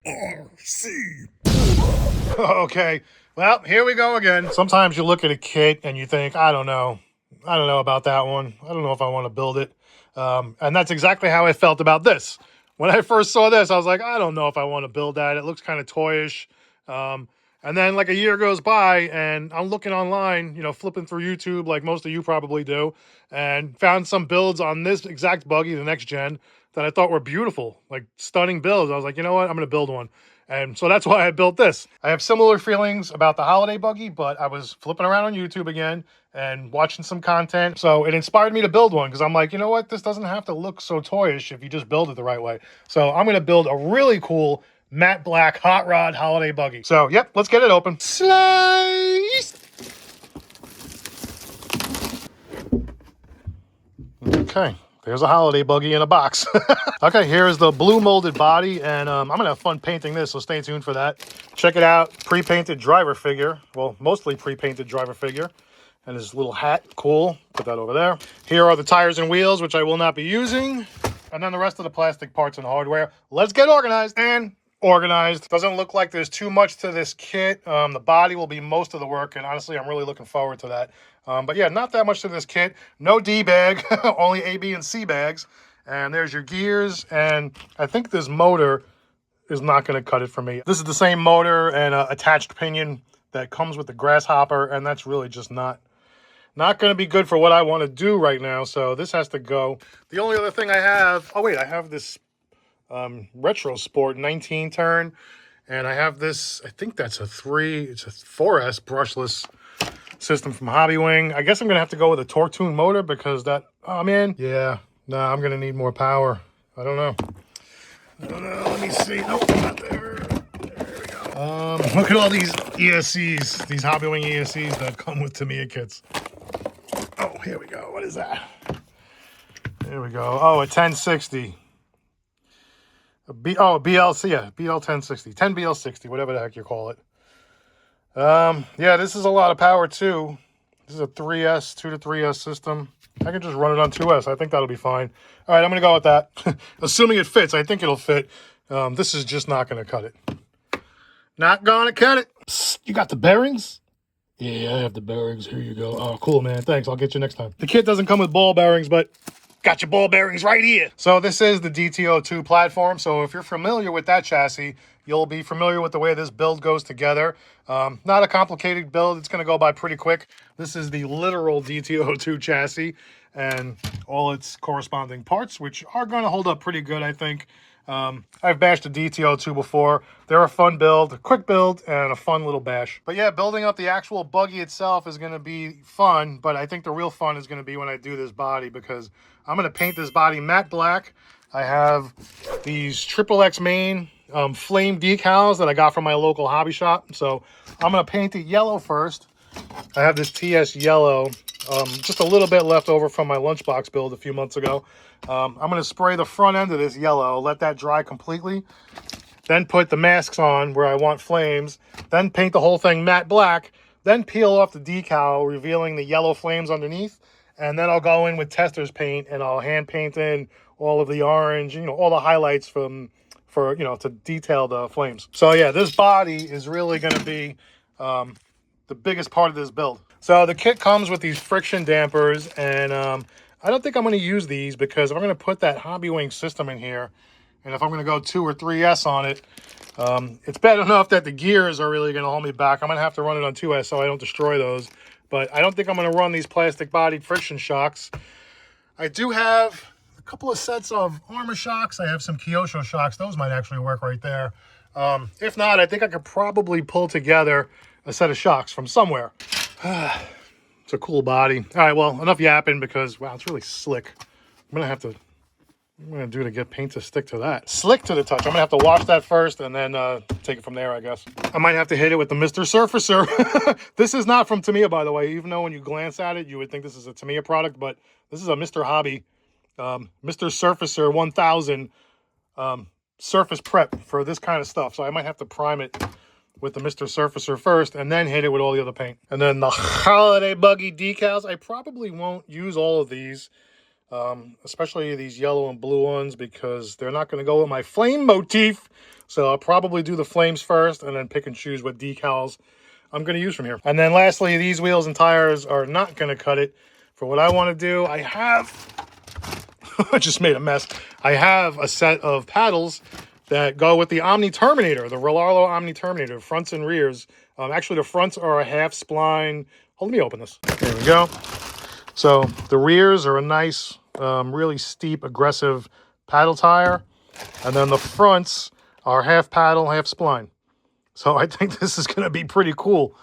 RC. Okay, well, here we go again. Sometimes you look at a kit and you think, I don't know about that one. I don't know if I want to build it. And that's exactly how I felt about this. When I first saw this, I was like, I don't know if I want to build that. It looks kind of toyish. And then like a year goes by and I'm looking online, flipping through YouTube like most of you probably do, and found some builds on this exact buggy, the next gen, that I thought were beautiful, like stunning builds. I was like, you know what? I'm going to build one. And so that's why I built this. I have similar feelings about the holiday buggy, but I was flipping around on YouTube again and watching some content. So it inspired me to build one because I'm like, you know what? This doesn't have to look so toyish if you just build it the right way. So I'm going to build a really cool matte black hot rod holiday buggy. So, yep, let's get it open. Slice! Okay, there's a holiday buggy in a box. Okay, here's the blue molded body, and I'm gonna have fun painting this, so stay tuned for that. Check it out, pre-painted driver figure. Well, mostly pre-painted driver figure. And his little hat, cool. Put that over there. Here are the tires and wheels, which I will not be using. And then the rest of the plastic parts and hardware. Let's get organized. And organized. Doesn't look like there's too much to this kit. The body will be most of the work, and honestly, I'm really looking forward to that. But yeah, not that much to this kit. No D bag, only A, B, and C bags. And there's your gears, and I think this motor is not going to cut it for me. This is the same motor and attached pinion that comes with the grasshopper, and that's really just not going to be good for what I want to do right now, so this has to go. The only other thing I have, oh wait, I have this Retro Sport 19 turn, and I have this, I think that's it's a 4S brushless system from Hobby Wing. I guess I'm going to have to go with a torque tune motor because that, oh man, yeah, nah, I'm going to need more power. I don't know, let me see. Nope, not there. There we go. Look at all these ESCs, these Hobby Wing ESCs that come with Tamiya kits. Oh, here we go. What is that? There we go. Oh, a 1060. BLC, yeah, BL 1060. 10 BL60, whatever the heck you call it. Yeah, this is a lot of power too. This is a 3S, 2 to 3S system. I can just run it on 2S. I think that'll be fine. All right, I'm going to go with that. Assuming it fits. I think it'll fit. This is just not going to cut it. Not going to cut it. Psst, you got the bearings? Yeah, I have the bearings. Here you go. Oh, cool, man. Thanks. I'll get you next time. The kit doesn't come with ball bearings, but got your ball bearings right here. So this is the DTO2 platform. So if you're familiar with that chassis, you'll be familiar with the way this build goes together. Not a complicated build. It's going to go by pretty quick. This is the literal DTO2 chassis and all its corresponding parts, which are going to hold up pretty good, I think. I've bashed a DTO2 before. They're a fun build, a quick build, and a fun little bash. But yeah, building up the actual buggy itself is going to be fun, but I think the real fun is going to be when I do this body, because I'm going to paint this body matte black. I have these XXX main flame decals that I got from my local hobby shop. So I'm going to paint it yellow first. I have this TS yellow, just a little bit left over from my lunchbox build a few months ago. I'm going to spray the front end of this yellow, let that dry completely, then put the masks on where I want flames, then paint the whole thing matte black, then peel off the decal, revealing the yellow flames underneath, and then I'll go in with tester's paint and I'll hand paint in all of the orange, all the highlights to detail the flames. So yeah, this body is really going to be the biggest part of this build. So the kit comes with these friction dampers, and I don't think I'm going to use these because if I'm going to put that Hobby Wing system in here, and if I'm going to go 2 or 3S on it, it's bad enough that the gears are really going to hold me back. I'm going to have to run it on 2S so I don't destroy those. But I don't think I'm going to run these plastic-bodied friction shocks. I do have a couple of sets of armor shocks. I have some Kyosho shocks. Those might actually work right there. If not, I think I could probably pull together a set of shocks from somewhere. It's a cool body. All right, well, enough yapping because, wow, it's really slick. I'm going to do to get paint to stick to that. Slick to the touch. I'm going to have to wash that first and then take it from there, I guess. I might have to hit it with the Mr. Surfacer. This is not from Tamiya, by the way, even though when you glance at it, you would think this is a Tamiya product, but this is a Mr. Hobby, Mr. Surfacer 1000 surface prep for this kind of stuff. So I might have to prime it with the Mr. Surfacer first and then hit it with all the other paint. And then the holiday buggy decals, I probably won't use all of these. especially these yellow and blue ones, because they're not going to go with my flame motif. So I'll probably do the flames first and then pick and choose what decals I'm going to use from here. And then lastly, these wheels and tires are not going to cut it for what I want to do. I have, I just made a mess. I have a set of paddles that go with the Omni Terminator, the Rollarlo Omni Terminator, fronts and rears. Actually, the fronts are a half spline. Let me open this. There we go. So the rears are a nice, really steep, aggressive paddle tire. And then the fronts are half paddle, half spline. So I think this is going to be pretty cool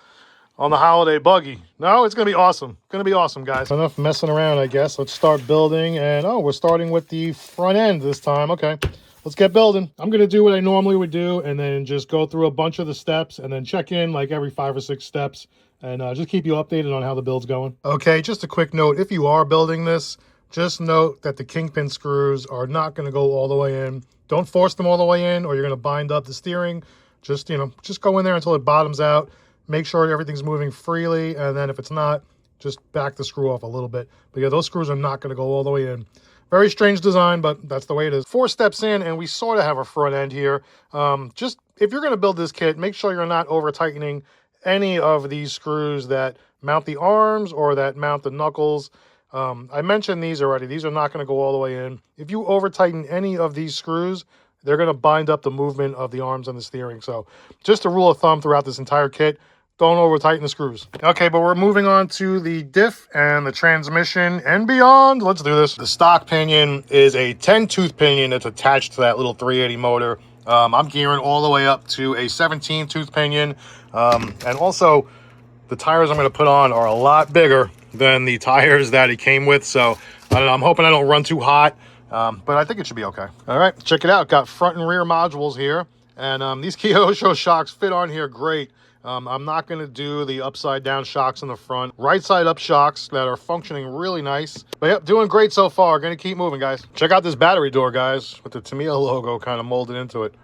on the holiday buggy. No, it's going to be awesome. Going to be awesome, guys. Enough messing around, I guess. Let's start building. And, oh, we're starting with the front end this time. Okay, let's get building. I'm going to do what I normally would do and then just go through a bunch of the steps and then check in like every 5 or 6 steps and just keep you updated on how the build's going. Okay, just a quick note. If you are building this, just note that the kingpin screws are not going to go all the way in. Don't force them all the way in or you're going to bind up the steering. Just, you know, just go in there until it bottoms out. Make sure everything's moving freely. And then if it's not, just back the screw off a little bit. But yeah, those screws are not going to go all the way in. Very strange design, but that's the way it is. 4 steps in, and we sort of have a front end here. Just, if you're going to build this kit, make sure you're not over-tightening any of these screws that mount the arms or that mount the knuckles. I mentioned these already. These are not going to go all the way in. If you over-tighten any of these screws, they're going to bind up the movement of the arms and the steering. So just a rule of thumb throughout this entire kit, don't over-tighten the screws. Okay, but we're moving on to the diff and the transmission and beyond. Let's do this. The stock pinion is a 10-tooth pinion that's attached to that little 380 motor. I'm gearing all the way up to a 17-tooth pinion. And also, the tires I'm going to put on are a lot bigger than the tires that it came with. So, I don't know, I'm hoping I don't run too hot. But I think it should be okay. All right, check it out. Got front and rear modules here. And these Kyosho shocks fit on here great. I'm not going to do the upside down shocks in the front. Right side up shocks that are functioning really nice. But yep, doing great so far. Going to keep moving, guys. Check out this battery door, guys, with the Tamiya logo kind of molded into it.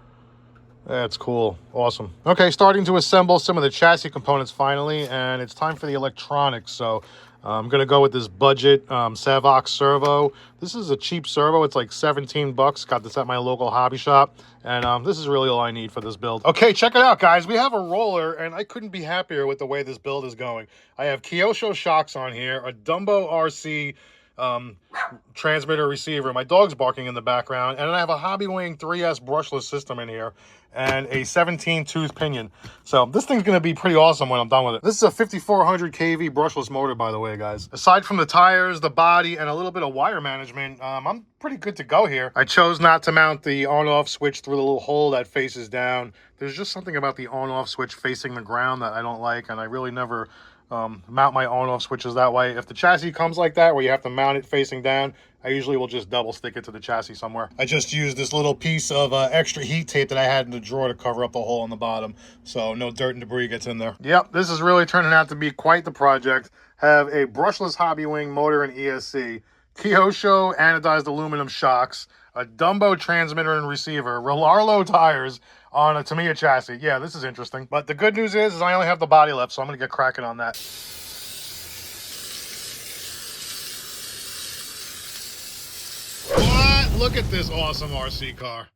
That's cool. Awesome. Okay, starting to assemble some of the chassis components finally, and it's time for the electronics. So I'm going to go with this budget Savox servo. This is a cheap servo. It's like 17 bucks. Got this at my local hobby shop. And this is really all I need for this build. Okay, check it out, guys. We have a roller, and I couldn't be happier with the way this build is going. I have Kyosho shocks on here, a Dumbo RC transmitter receiver. My dog's barking in the background. And then I have a Hobbywing 3S brushless system in here and a 17-tooth pinion. So this thing's going to be pretty awesome when I'm done with it. This is a 5400 kV brushless motor, by the way, guys. Aside from the tires, the body, and a little bit of wire management, I'm pretty good to go here. I chose not to mount the on-off switch through the little hole that faces down. There's just something about the on-off switch facing the ground that I don't like, and I really never mount my on-off switches that way. If the chassis comes like that, where you have to mount it facing down, I usually will just double stick it to the chassis somewhere. I just used this little piece of extra heat tape that I had in the drawer to cover up the hole on the bottom, so no dirt and debris gets in there. Yep, this is really turning out to be quite the project. Have a brushless Hobbywing motor and ESC, Kyosho anodized aluminum shocks, a Dumbo transmitter and receiver, Rollarlo tires on a Tamiya chassis. Yeah, this is interesting. But the good news is I only have the body left, so I'm going to get cracking on that. What? Look at this awesome RC car.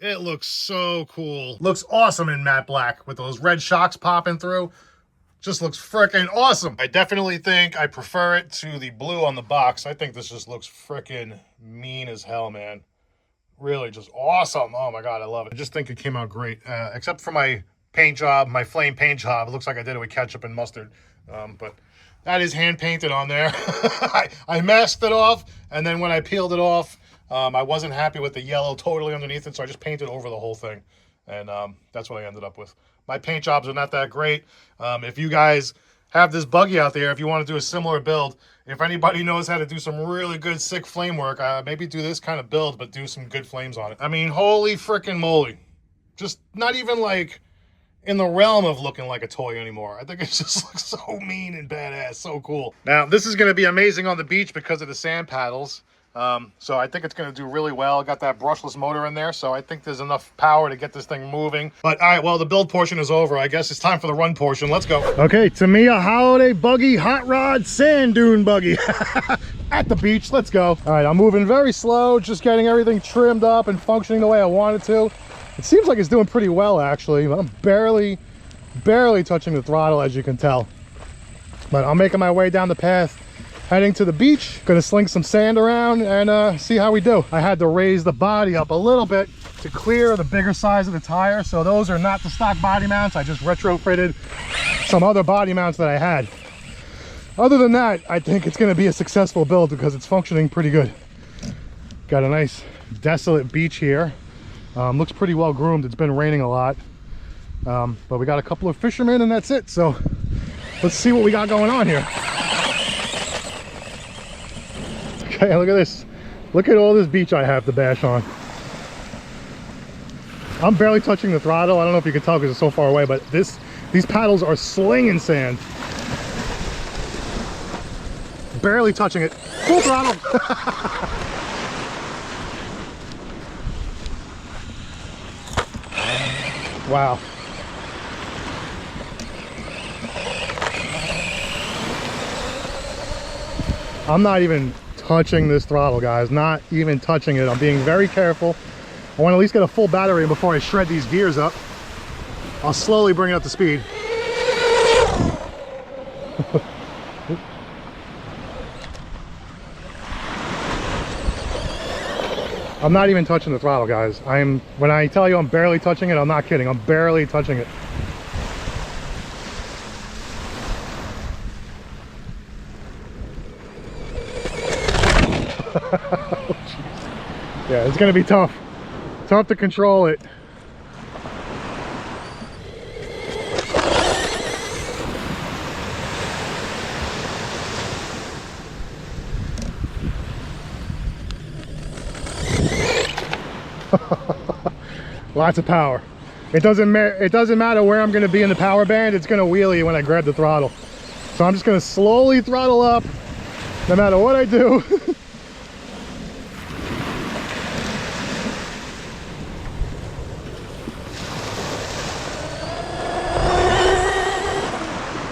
It looks so cool. Looks awesome in matte black with those red shocks popping through. Just looks freaking awesome. I definitely think I prefer it to the blue on the box. I think this just looks freaking mean as hell, man. Really just awesome. Oh my God, I love it. I just think it came out great. Except for my paint job, my flame paint job. It looks like I did it with ketchup and mustard. But that is hand painted on there. I masked it off, and then when I peeled it off, I wasn't happy with the yellow totally underneath it, so I just painted over the whole thing. And that's what I ended up with. My paint jobs are not that great. If you guys have this buggy out there, if you want to do a similar build, if anybody knows how to do some really good sick flame work, maybe do this kind of build, but do some good flames on it. I mean, holy freaking moly. Just not even like in the realm of looking like a toy anymore. I think it just looks so mean and badass, so cool. Now, this is going to be amazing on the beach because of the sand paddles. So I think it's going to do really well. Got that brushless motor in there, so I think there's enough power to get this thing moving. But all right, well, the build portion is over. I guess it's time for the run portion. Let's go. Okay, Tamiya Holiday Buggy Hot Rod Sand Dune Buggy. at the beach. Let's go. All right, I'm moving very slow, just getting everything trimmed up and functioning the way I want it to. It seems like it's doing pretty well, actually. I'm barely touching the throttle, as you can tell. But I'm making my way down the path, heading to the beach. Gonna sling some sand around and see how we do. I had to raise the body up a little bit to clear the bigger size of the tire. So those are not the stock body mounts. I just retrofitted some other body mounts that I had. Other than that, I think it's gonna be a successful build because it's functioning pretty good. Got a nice desolate beach here. Looks pretty well groomed. It's been raining a lot. But we got a couple of fishermen and that's it. So let's see what we got going on here. Okay, look at this. Look at all this beach I have to bash on. I'm barely touching the throttle. I don't know if you can tell because it's so far away, but these paddles are slinging sand. Barely touching it. Full throttle. Wow. I'm not even touching this throttle, guys. Not even touching it. I'm being very careful. I want to at least get a full battery before I shred these gears up. I'll slowly bring it up to speed. I'm not even touching the throttle, guys. When I tell you I'm barely touching it, I'm not kidding. I'm barely touching it. Oh, yeah, it's gonna be tough. Tough to control it. Lots of power. It doesn't matter where I'm going to be in the power band. It's going to wheelie when I grab the throttle. So I'm just going to slowly throttle up no matter what I do.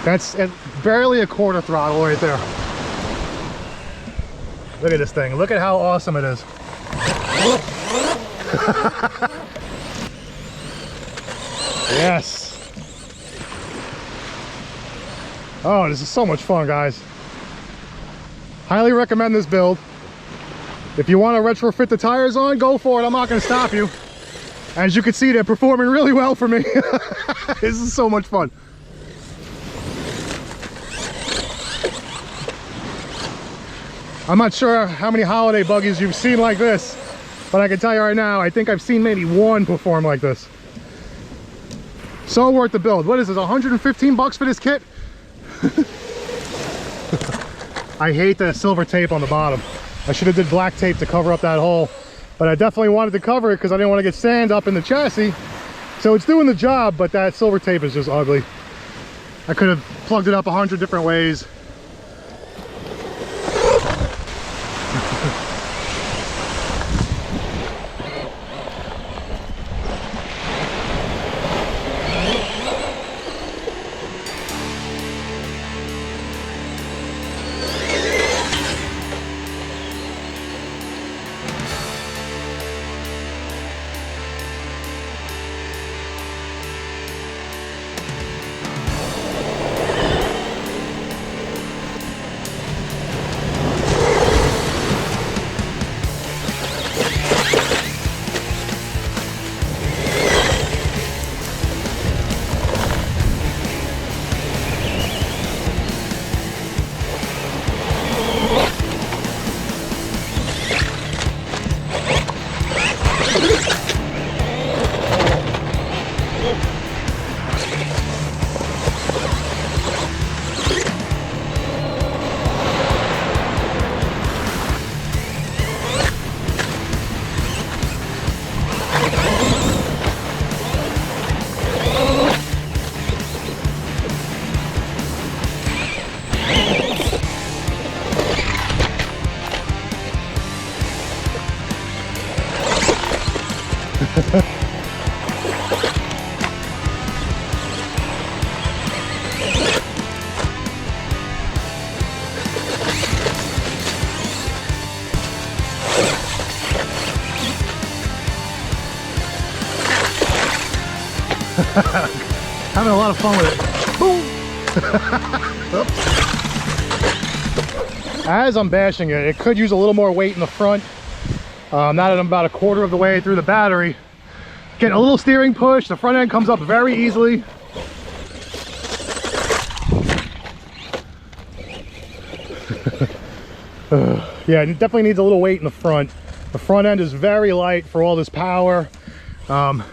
That's barely a quarter throttle right there. Look at this thing. Look at how awesome it is. Yes. Oh, this is so much fun, guys. Highly recommend this build. If you want to retrofit the tires on, go for it. I'm not going to stop you. As you can see, they're performing really well for me. This is so much fun. I'm not sure how many holiday buggies you've seen like this, but I can tell you right now, I think I've seen maybe one perform like this. So worth the build. What is this, 115 bucks for this kit? I hate the silver tape on the bottom. I should have did black tape to cover up that hole, but I definitely wanted to cover it because I didn't want to get sand up in the chassis. So it's doing the job, but that silver tape is just ugly. I could have plugged it up 100 different ways. Having a lot of fun with it. Boom! As I'm bashing it, it could use a little more weight in the front. Now that I'm about a quarter of the way through the battery, getting a little steering push. The front end comes up very easily. Yeah, it definitely needs a little weight in the front. The front end is very light for all this power, and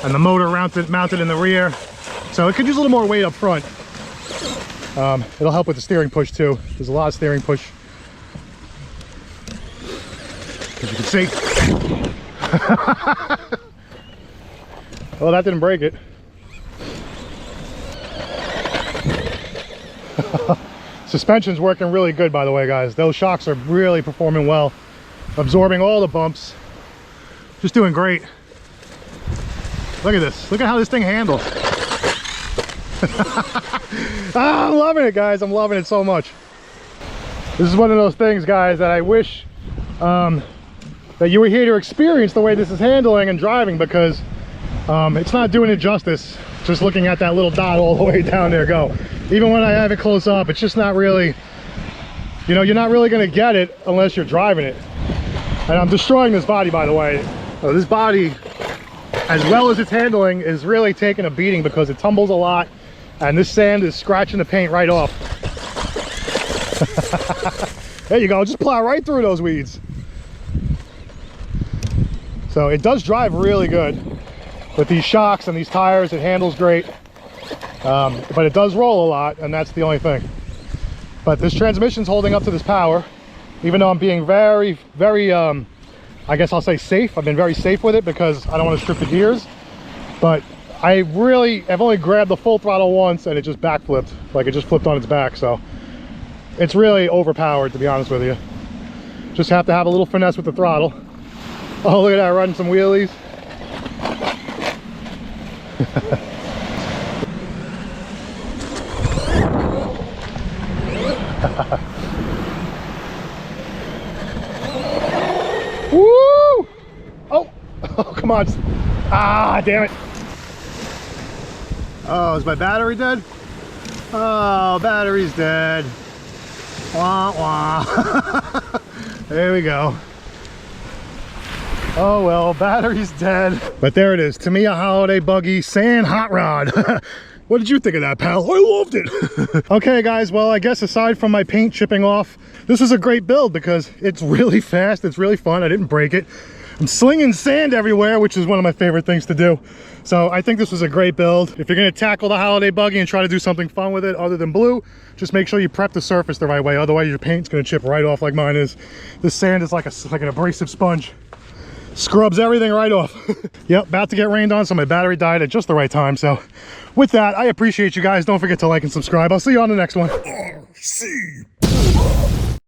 the motor mounted in the rear, so it could use a little more weight up front. It'll help with the steering push too. There's a lot of steering push, as you can see. Well, that didn't break it. Suspension's working really good, by the way, guys. Those shocks are really performing well, absorbing all the bumps. Just doing great. Look at this. Look at how this thing handles. I'm loving it, guys. I'm loving it so much. This is one of those things, guys, that I wish that you were here to experience the way this is handling and driving, because it's not doing it justice just looking at that little dot all the way down there go. Even when I have it close up, it's just not really, you know, you're not really going to get it unless you're driving it. And I'm destroying this body, by the way. This body, as well as it's handling, is really taking a beating because it tumbles a lot, and this sand is scratching the paint right off. There you go, just plow right through those weeds. So it does drive really good with these shocks and these tires. It handles great, but it does roll a lot, and that's the only thing. But this transmission's holding up to this power, even though I'm being very, very, I guess I'll say safe. I've been very safe with it because I don't want to strip the gears. But I really have only grabbed the full throttle once, and it just backflipped. Like, it just flipped on its back. So it's really overpowered, to be honest with you. Just have to have a little finesse with the throttle. Oh, look at that, running some wheelies. Woo! Oh, come on. Ah, damn it. Oh, is my battery dead? Oh, battery's dead. Wah, wah. There we go. Oh well, battery's dead. But there it is, Tamiya Holiday Buggy Sand Hot Rod. What did you think of that, pal? I loved it. Okay, guys, well, I guess aside from my paint chipping off, this is a great build because it's really fast, it's really fun. I didn't break it. I'm slinging sand everywhere, which is one of my favorite things to do. So I think this was a great build. If you're gonna tackle the Holiday Buggy and try to do something fun with it other than blue, just make sure you prep the surface the right way. Otherwise, your paint's gonna chip right off like mine is. This sand is like an abrasive sponge. Scrubs everything right off. Yep, about to get rained on, so my battery died at just the right time. So with that, I appreciate you guys. Don't forget to like and subscribe. I'll see you on the next one. RC.